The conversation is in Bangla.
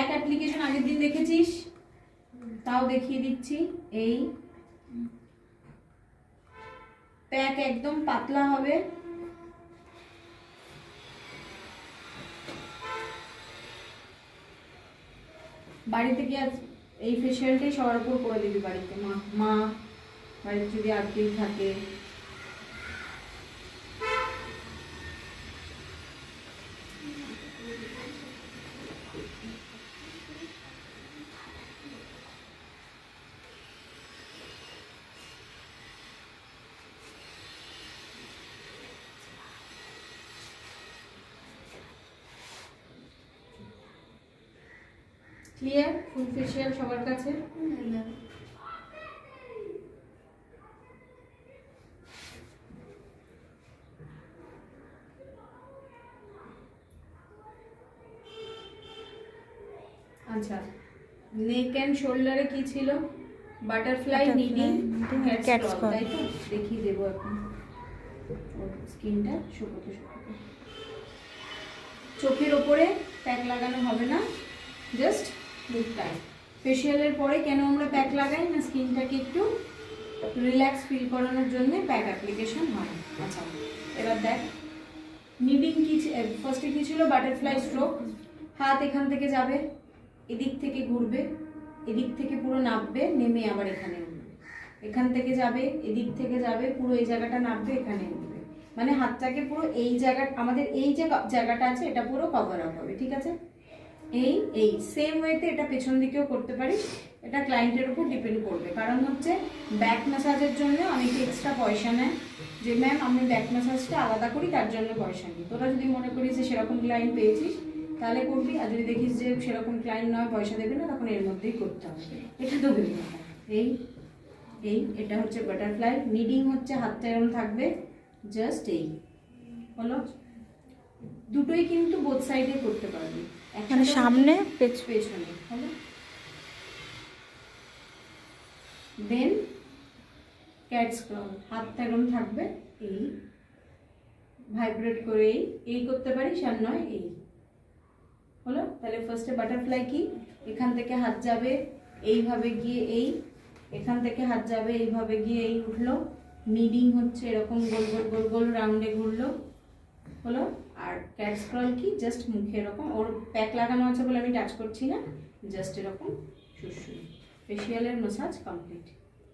প্যাক অ্যাপ্লিকেশন আগের দিন দেখেছিস, তাও দেখিয়ে দিচ্ছি। এই প্যাক একদম পাতলা হবে, বাড়িতে গিয়ে এই ফেশিয়ালটাই সবার উপর করে দিবি বাড়িতে। মা বাড়িতে যদি আত্মীয় থাকে, ক্লিয়ার? ফুল ফেশিয়াল সবার কাছে। আচ্ছা, নেক অ্যান্ড শোল্ডারে কি ছিল? বাটারফ্লাই, নিডিং, ক্যাট স্ক্রল, তাই তো? দেখিয়ে দেবো এখন স্কিনটা শুকোতে শুকোতে। চোখের ওপরে প্যাক লাগানো হবে না, জাস্ট মুখটায়। ফেশিয়ালের পরে কেন আমরা প্যাক লাগাই না? স্কিনটাকে একটু রিল্যাক্স ফিল করানোর জন্য প্যাক অ্যাপ্লিকেশন হয়। আচ্ছা, এবার দেখ নিডিং কি, ফার্স্টে কি ছিল? Butterfly stroke. হাত এখান থেকে যাবে, এদিক থেকে ঘুরবে, এদিক থেকে পুরো নামবে, নেমে আবার এখানে উঠবে, এখান থেকে যাবে, এদিক থেকে যাবে, পুরো এই জায়গাটা নামবে, এখানে উঠবে। মানে হাতটাকে পুরো এই জায়গা, আমাদের এই যে জায়গাটা আছে এটা পুরো কভার আপ হবে, ঠিক আছে? এই সেম ওয়েতে এটা পেছন দিকেও করতে পারি, এটা ক্লায়েন্টের উপর ডিপেন্ড করবে। কারণ হচ্ছে ব্যাক ম্যাসাজের জন্য অনেকে এক্সট্রা পয়সা নেয়, যে ম্যাম আমি ব্যাক ম্যাসাজটা আলাদা করি, তার জন্য পয়সা নিই। তোরা যদি মনে করিস যে সেরকম ক্লায়েন্ট পেয়েছিস তাহলে করবি, আর যদি দেখিস যে সেরকম ক্লায়েন্ট নয়, পয়সা দেবে না, তখন এর মধ্যেই করতে হবে। এটা তো বিভিন্ন এটা হচ্ছে বাটারফ্লাই। নিডিং হচ্ছে হাতটা এরকম থাকবে, জাস্ট এই হলো। দুটোই কিন্তু বোথ সাইডে করতে পারবি, মানে সামনে পেছনে হলো। দেন ক্যাট স্ক্রল, হাতটা এরকম থাকবে, এই ভাইব্রেট করে এই করতে পারিস, আর নয় এই হলো। তাহলে ফার্স্টে বাটারফ্লাই কি, এখান থেকে হাত যাবে এইভাবে গিয়ে এই, এখান থেকে হাত যাবে এইভাবে গিয়ে এই উঠলো। নিডিং হচ্ছে এরকম গোল গোল গোল গোল রাউন্ডে ঘুরলো, হলো। আর ক্যাট স্ক্রল কি, জাস্ট মুখে এরকম, ওর প্যাক লাগানো আছে বলে আমি টাচ করছি না, জাস্ট এরকম সুরসুরি। ফেশিয়ালের ম্যাসাজ কমপ্লিট।